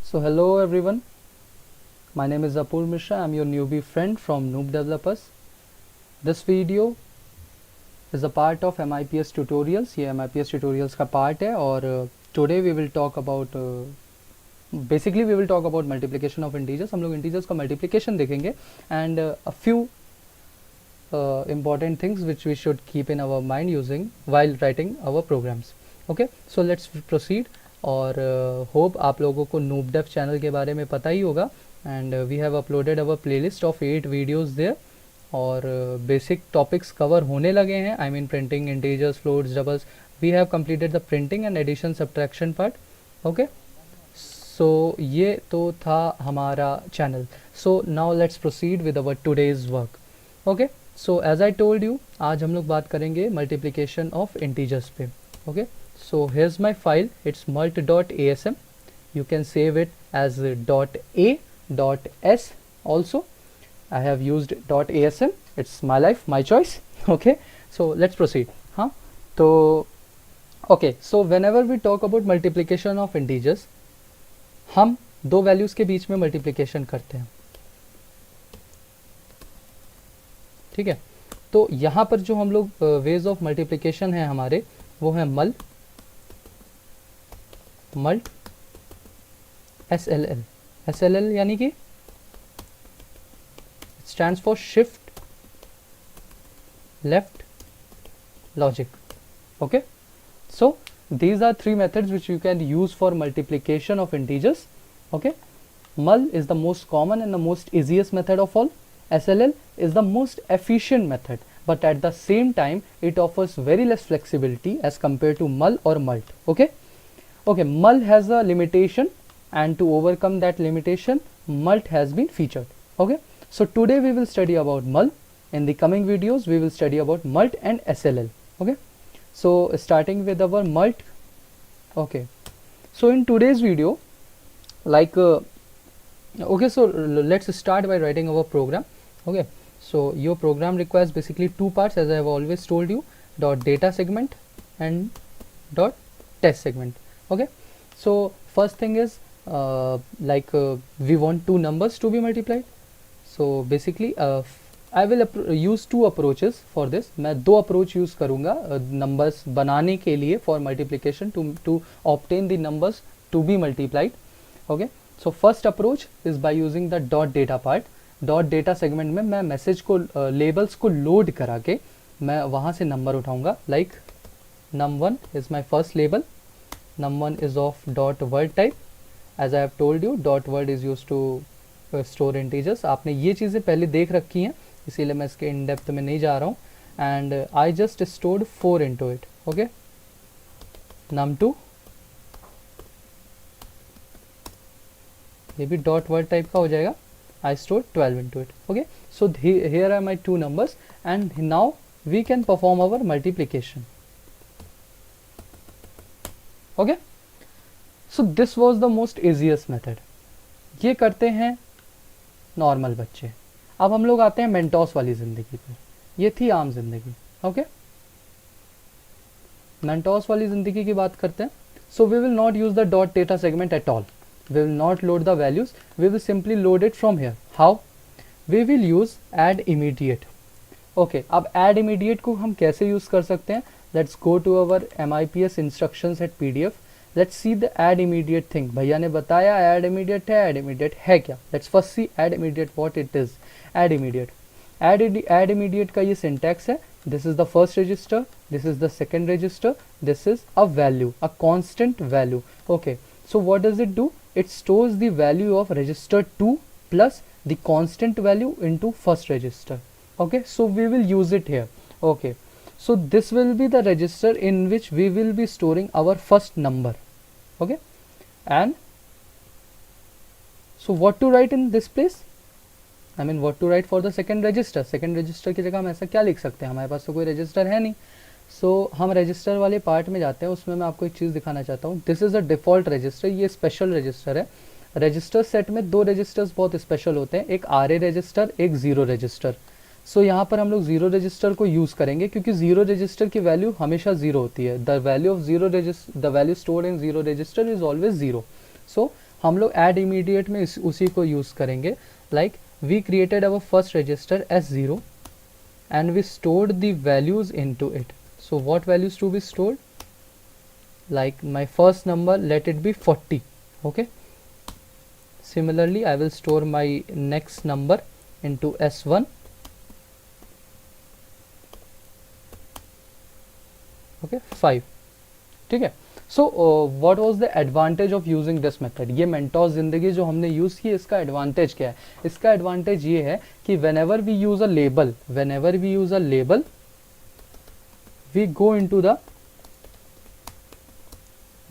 So hello everyone, my name is Apur Mishra. I'm your newbie friend from Noob Developers. This video is a part of MIPS tutorials. ये MIPS tutorials का part है और today we will talk about basically we will talk about multiplication of integers. हम लोग integers का multiplication देखेंगे and a few important things which we should keep in our mind using while writing our programs. Okay, so let's proceed. और hope आप लोगों को noob Dave channel के बारे में पता ही होगा and we have uploaded our playlist of 8 videos there और बेसिक टॉपिक्स कवर होने लगे हैं. I mean printing, integers, floats, doubles. We have completed the printing and addition subtraction part. Okay, so ये तो था हमारा channel. So now let's proceed with our today's work. Okay, so as I told you, आज हम लोग बात करेंगे multiplication of integers पे. Okay, so here's my file. It's mult.asm. you can save it as .a.s also. I have used .asm. it's my life, my choice. Okay, so let's proceed. So okay, so whenever we talk about multiplication of integers, हम दो values के बीच में multiplication करते हैं. ठीक है, तो यहाँ पर जो हम लोग वेज ऑफ मल्टीप्लिकेशन है हमारे, वो है मल्ट SLL. SLL यानी कि stands for shift left logic. Okay, so these are three methods which you can use for multiplication of integers. Okay, mul is the most common and the most easiest method of all. SLL is the most efficient method, but at the same time it offers very less flexibility as compared to mul or mult. Okay, mul has a limitation, and to overcome that limitation mult has been featured. Okay, so today we will study about mul. In the coming videos we will study about mult and SLL. Okay, so starting with our mult. Okay, so in today's video, like okay, so let's start by writing our program. Okay, so your program requires basically two parts, as I have always told you: dot data segment and dot test segment. Okay, so first thing is we want two numbers to be multiplied. So basically I will use two approaches for this. मैं दो approach use करूँगा numbers बनाने के लिए for multiplication to obtain the numbers to be multiplied. Okay, so first approach is by using the dot data part. dot data segment में मैं message को labels को load करा के मैं वहाँ से number उठाऊँगा. like num1 is my first label. num1 is of dot word type. as I have told you, dot word is used to store integers. आपने ये चीज़ें पहले देख रखी हैं, इसीलिए मैं इसके इन डेप्थ में नहीं जा रहा हूँ. And I just stored 4 into it. Okay, num2 ये भी डॉट वर्ड टाइप का हो जाएगा. I stored 12 into it. Okay, so here are my two numbers, and now we can perform our multiplication. Okay, so this was the most easiest method. ये करते हैं normal बच्चे. अब हम लोग आते हैं मेंटोस वाली जिंदगी पर. ये थी आम जिंदगी. ओके, मेंटोस वाली जिंदगी की बात करते हैं. so we will not use the dot data segment at all. we will not load the values. we will simply load it from here. how? we will use add immediate. okay, अब add immediate को हम कैसे use कर सकते हैं? let's go to our MIPS instructions at PDF. let's see the add immediate thing. भैया ने बताया add immediate है. add immediate है क्या? let's first see add immediate what it is. add immediate, add immediate का ये syntax है. this is the first register, this is the second register, this is a value, a constant value. okay, so what does it do? it stores the value of register 2 plus the constant value into first register. okay, so we will use it here. okay, so this will be the register in which we will be storing our first number. okay, and so what to write in this place? I mean what to write for the second register? second register की जगह हम ऐसा क्या लिख सकते हैं? हमारे पास तो कोई रजिस्टर है नहीं. so हम रजिस्टर वाले पार्ट में जाते हैं. उसमें मैं आपको एक चीज़ दिखाना चाहता हूँ. This is a default register. ये स्पेशल रजिस्टर है. रजिस्टर सेट में दो रजिस्टर्स बहुत स्पेशल होते हैं, एक आर ए रजिस्टर, एक ज़ीरो रजिस्टर. सो यहाँ पर हम लोग ज़ीरो रजिस्टर को यूज़ करेंगे क्योंकि ज़ीरो रजिस्टर की वैल्यू हमेशा ज़ीरो होती है. The value of zero register, the value stored in zero register is always zero. So हम लोग ऐड इमीडिएट में उसी को यूज़ करेंगे. Like we created our first register S0 and we stored the values into it. So what values to be stored? Like my first number, let it be 40. Okay, similarly I will store my next number into S1. Okay, 5. ठीक है. So what was the advantage of using this method. ये Mentos जिंदगी जो हमने use की, इसका advantage क्या है? इसका एडवांटेज ये है कि whenever we use a label, we go into the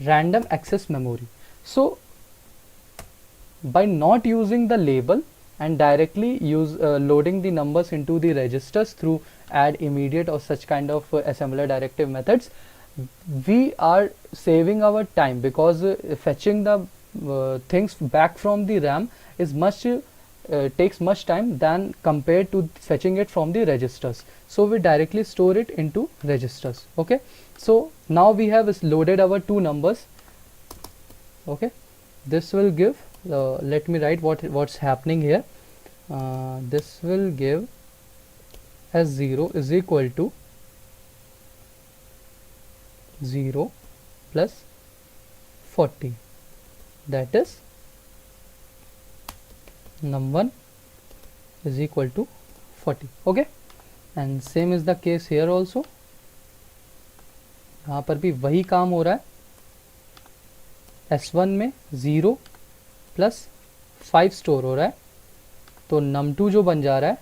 random access memory. So by not using the label and directly loading the numbers into the registers through add immediate or such kind of assembler directive methods, we are saving our time, because fetching the things back from the RAM is takes much time than compared to fetching it from the registers. So we directly store it into registers. Okay, so now we have loaded our two numbers. Okay, this will give let me write what's happening here. This will give S0 is equal to 0 plus 40, that is num1 is equal to 40. Okay, and same is the case here also. यहाँ पर भी वही काम हो रहा है. S1 में 0 plus 5 store हो रहा है, तो num2 जो बन जा रहा है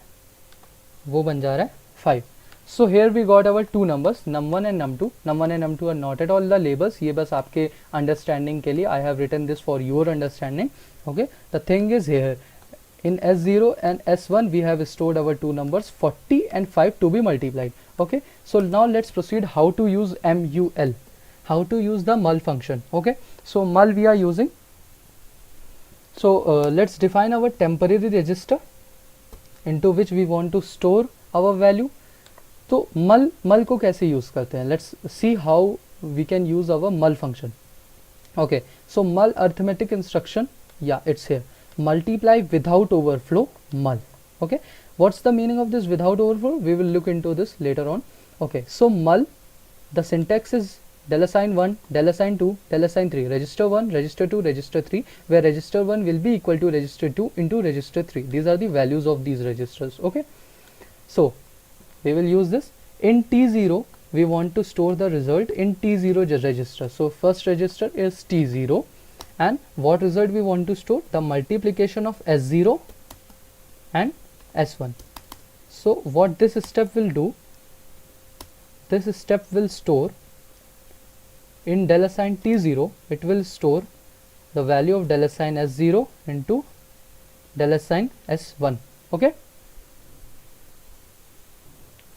वो बन जा रहा है 5. So here we got our two numbers, num1 and num2. num1 and num2 are not at all the labels. ये बस आपके understanding के लिए I have written this for your understanding. Okay, the thing is here in S0 and S1 we have stored our two numbers 40 and 5 to be multiplied. Okay, so now let's proceed how to use MUL, how to use the mul function. Okay, so mul we are using. So let's define our temporary register into which we want to store our value. तो मल को कैसे use करते हैं? Let's see how we can use our mul function. Okay, so mul arithmetic instruction, या it's here, multiply without overflow mul. Okay, what's the meaning of this without overflow? We will look into this later on. Okay, so mul, the syntax is $1, $2, $3, register 1, register 2, register 3, where register 1 will be equal to register 2 into register 3. These are the values of these registers. Okay, so we will use this. In T0 we want to store the result in T0 register. So first register is T0, and what result we want to store? The multiplication of S0 and S1. So what this step will do, this step will store in $sign T0, it will store the value of $sign S0 into $sign S1. Okay,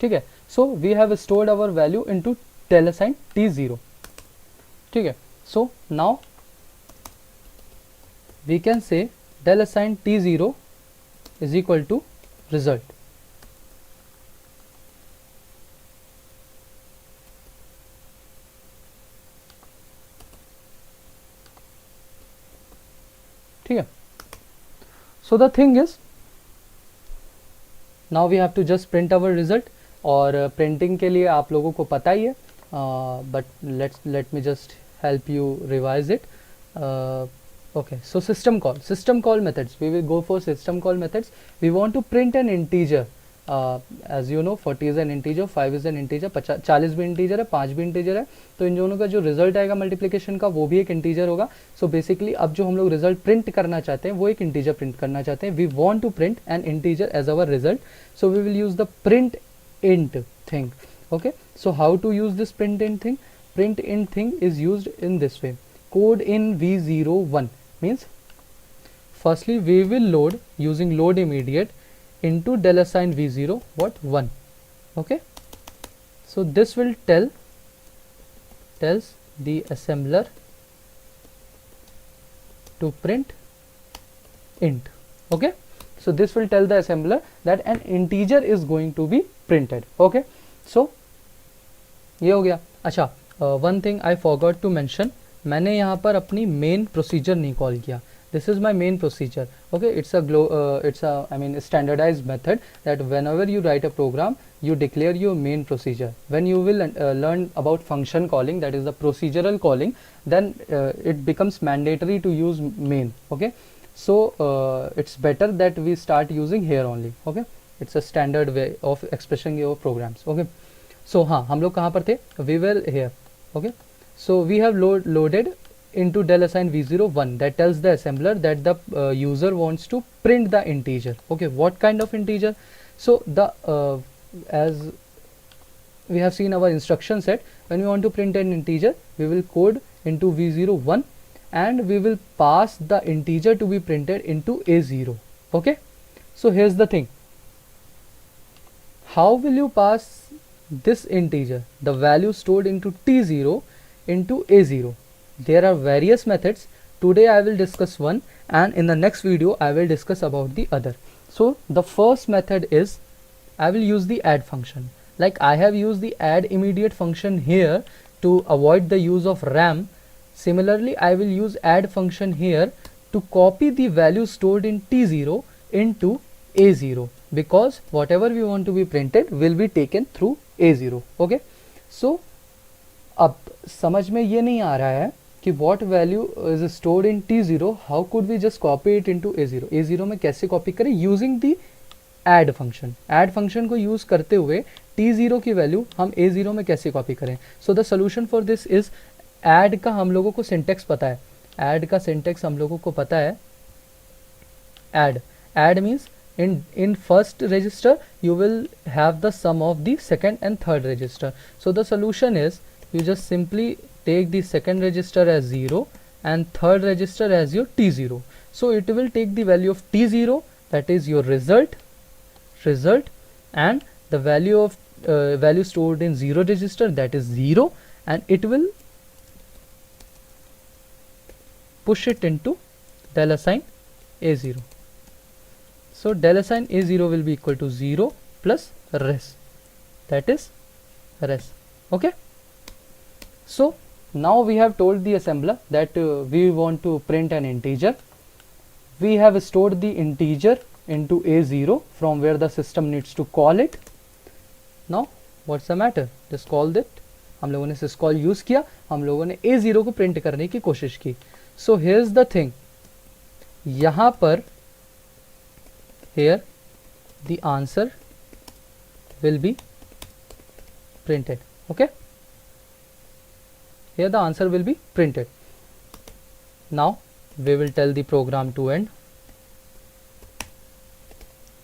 ठीक है. So we have stored our value into $sign T0. ठीक है. So now we can say $sign T0 is equal to result. ठीक है. So the thing is, now we have to just print our result. और printing के लिए आप लोगों को पता ही है, but let me just help you revise it. Okay, so system call methods, we will go for system call methods. We want to print an integer. As you know 40 is an integer, 5 is an integer, 40 भी integer है, 5 भी integer है. तो इन दोनों का जो result आएगा multiplication का वो भी एक इंटीजर होगा. सो बेसिकली अब जो हम लोग रिजल्ट प्रिंट करना चाहते हैं वो एक इंटीजर प्रिंट करना चाहते हैं. We want to print an integer as our result. So we will use the print int thing. Okay, so how to use this print int thing? Print int thing is used in this way. Code in v01 means firstly we will load using load immediate into $sign v0 what 1. Okay, so this will tells the assembler to print int. Okay, so this will tell the assembler that an integer is going to be printed. Okay, so ये हो गया. अच्छा, one thing I forgot to mention, मैंने यहाँ पर अपनी main procedure नहीं call किया. this is my main procedure. Okay, it's a I mean a standardized method that whenever you write a program, you declare your main procedure. When you will learn about function calling, that is the procedural calling, then it becomes mandatory to use main. Okay, so it's better that we start using here only. Okay, it's a standard way of expressing your programs. Okay, so हाँ, हम लोग कहाँ पर थे? We were here. Okay, so we have loaded into del assign v01 that tells the assembler that the user wants to print the integer. Okay, what kind of integer? So the as we have seen our instruction set, when we want to print an integer, we will code into v01 and we will pass the integer to be printed into a0. Okay, so here's the thing, how will you pass this integer, the value stored into t0, into a0? There are various methods. Today I will discuss one, and in the next video I will discuss about the other. So the first method is, I will use the add function. Like I have used the add immediate function here to avoid the use of RAM. Similarly, I will use add function here to copy the value stored in t0 into a0, because whatever we want to be printed will be taken through a0. Okay, so अब समझ में ये नहीं आ रहा है कि what value is stored in t0, how could we just copy it into a0? a0 में कैसे कॉपी करें? Using the add function. add function को यूज करते हुए t0 की वैल्यू हम a0 में कैसे कॉपी करें? So the solution for this is, add का हम लोगों को सिंटेक्स पता है. add का सिंटेक्स हम लोगों को पता है. add means in first register you will have the sum of the second and third register. So the solution is, you just simply take the second register as 0 and third register as your t0. So it will take the value of t0, that is your result, and the value of value stored in 0 register, that is 0, and it will push it into del assign a0. So del assign a0 will be equal to 0 plus res, that is res. Okay, so now we have told the assembler that we want to print an integer. We have stored the integer into a0 from where the system needs to call it. Now what's the matter? Just call that. हम लोगों ने syscall use किया, हम लोगों ने a0 को print करने की कोशिश की. So here's the thing, यहाँ पर here the answer will be printed. Okay, here the answer will be printed. Now we will tell the program to end.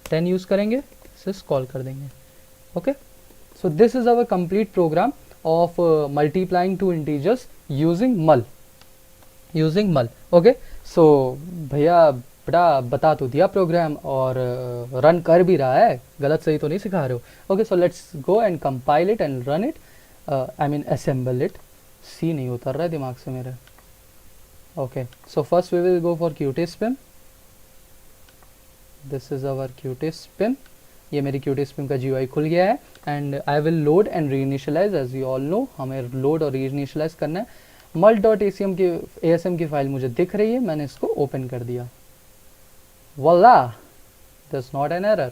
10 use करेंगे, sys कॉल कर देंगे. Okay, so this is our complete program of multiplying two integers using mul. Okay, so भैया बड़ा बता तो दिया programme और run कर भी रहा है, गलत सही तो नहीं सिखा रहे हो. Okay, so let's go and compile it and run it, I mean assemble it. सी नहीं उतर रहा है दिमाग से मेरे. Okay, so first we will go for QtSpim. This is our QtSpim. ये मेरी QtSpim का GUI खुल गया है and I will load and reinitialize. As you all know, हमें लोड और रीइनिशियलाइज करना है. mul.asm की ASM की फाइल मुझे दिख रही है, मैंने इसको ओपन कर दिया. Voila, there's not an error.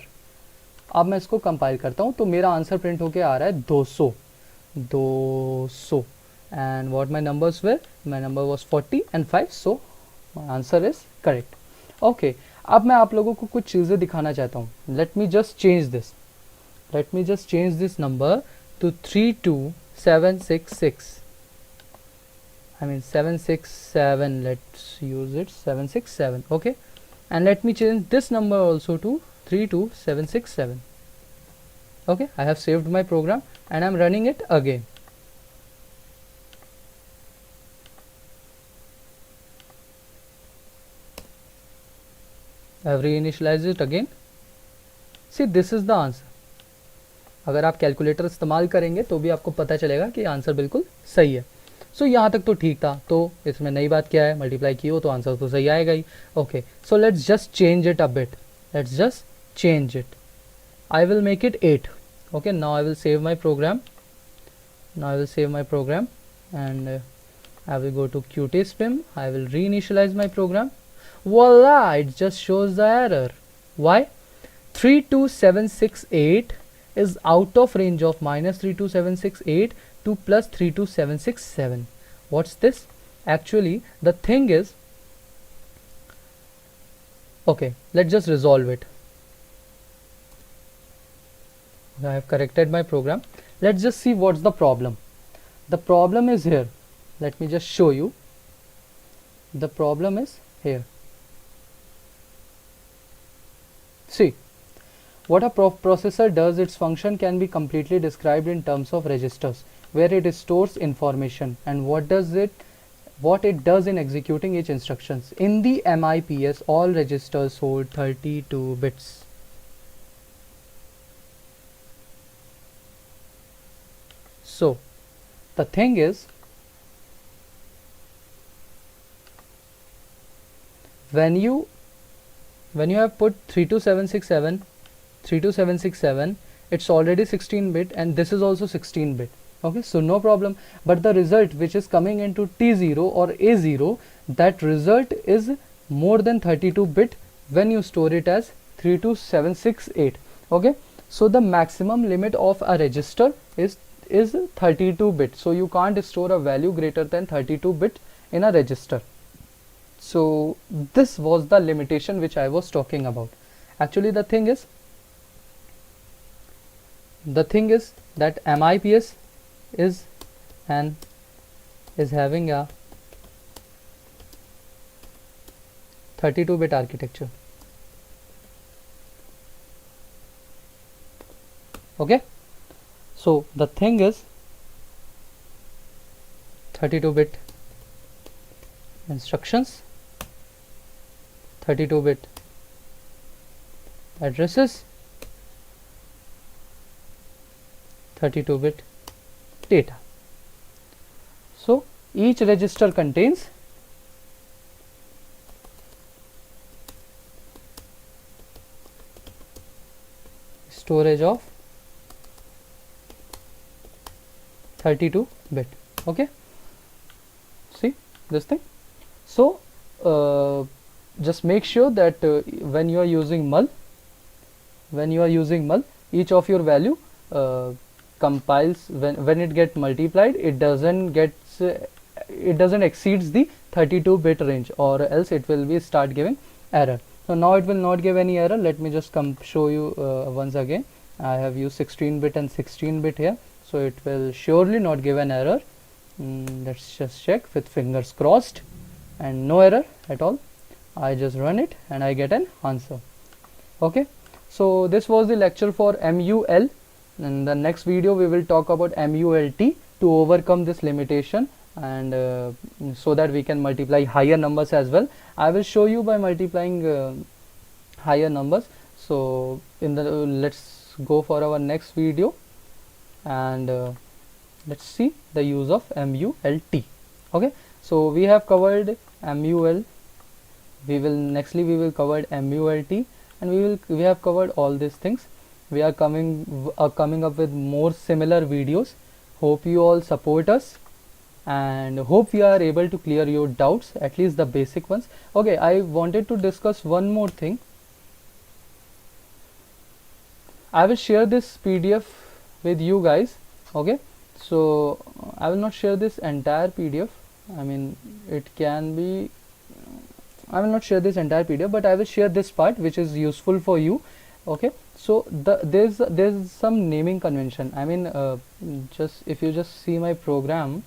अब मैं इसको कंपाइल करता हूँ तो मेरा आंसर प्रिंट होके आ रहा है 200 and what my numbers were, my number was 40 and 5, so my answer is correct. Okay, अब मैं आप लोगों को कुछ चीज़ें दिखाना चाहता हूँ. Let me just change this number to 32766. I mean 767, let's use it, 767. Okay, and let me change this number also to 32767. Okay, I have saved my program and I'm running it again. I have reinitialized it again. See, this is the answer. अगर आप calculator इस्तेमाल करेंगे तो भी आपको पता चलेगा कि आंसर बिल्कुल सही है. सो यहाँ तक तो ठीक था, तो इसमें नई बात क्या है, मल्टीप्लाई की हो तो आंसर तो सही आएगा ही. Okay, so let's just change it a bit. Let's just change it. I will make it 8. Okay, now I will save my program. and I will go to QtSpim. I will reinitialize my program. Voila, it just shows the error. Why? 32768 is out of range of minus 32768 to plus 32767. What's this? Actually, the thing is, okay, let's just resolve it. I have corrected my program. Let's just see what's the problem. The problem is here. Let me just show you. The problem is here. See, what a processor does, its function can be completely described in terms of registers, where it stores information, and what it does in executing each instructions. In the MIPS, all registers hold 32 bits. So the thing is, when you have put 32767, it's already 16 bit, and this is also 16 bit. Okay, so no problem. But the result which is coming into T0 or A0, that result is more than 32 bit when you store it as 32768. Okay, so the maximum limit of a register is 32 bit. So you can't store a value greater than 32 bit in a register. So this was the limitation which I was talking about. Actually, the thing is that MIPS is having a 32-bit architecture. Okay, so the thing is 32-bit instructions, 32-bit addresses, 32-bit data. So each register contains storage of 32 bit. Okay, see this thing. So just make sure that when you are using mul, each of your value compiles, when it gets multiplied, it doesn't exceeds the 32 bit range, or else it will be start giving error. So now it will not give any error. Let me just show you once again. I have used 16 bit and 16 bit here, so it will surely not give an error. Let's just check with fingers crossed, and no error at all. I just run it and I get an answer. Okay, so this was the lecture for MUL. In the next video we will talk about MULT to overcome this limitation, and so that we can multiply higher numbers as well. I will show you by multiplying higher numbers. So let's go for our next video, and let's see the use of MULT. Okay, so we have covered MUL. We will cover MULT, and we have covered all these things. We are coming up with more similar videos. Hope you all support us, and hope we are able to clear your doubts, at least the basic ones. Okay, I wanted to discuss one more thing. I will share this PDF with you guys. Okay, so I will not share this entire PDF. I mean, I will not share this entire PDF, but I will share this part which is useful for you. Okay, so there's some naming convention. I mean, if you just see my program,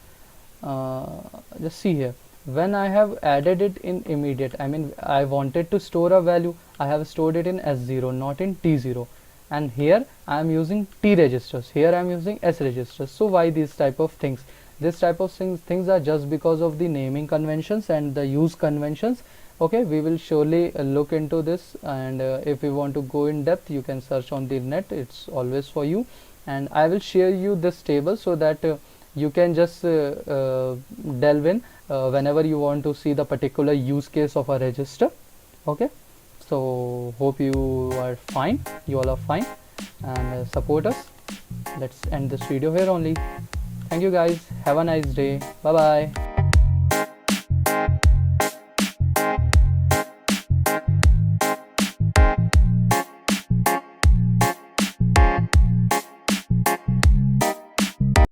just see here. When I have added it in immediate, I mean, I wanted to store a value, I have stored it in S0, not in T0. And here I am using T registers, here I am using S registers. So why these type of things? This type of things are just because of the naming conventions and the use conventions. Okay, we will surely look into this, and if you want to go in depth, you can search on the net. It's always for you, and I will share you this table so that you can just delve in whenever you want to see the particular use case of a register. Okay, so hope you are fine, you all are fine, and support us. Let's end this video here only. Thank you guys, have a nice day, bye bye.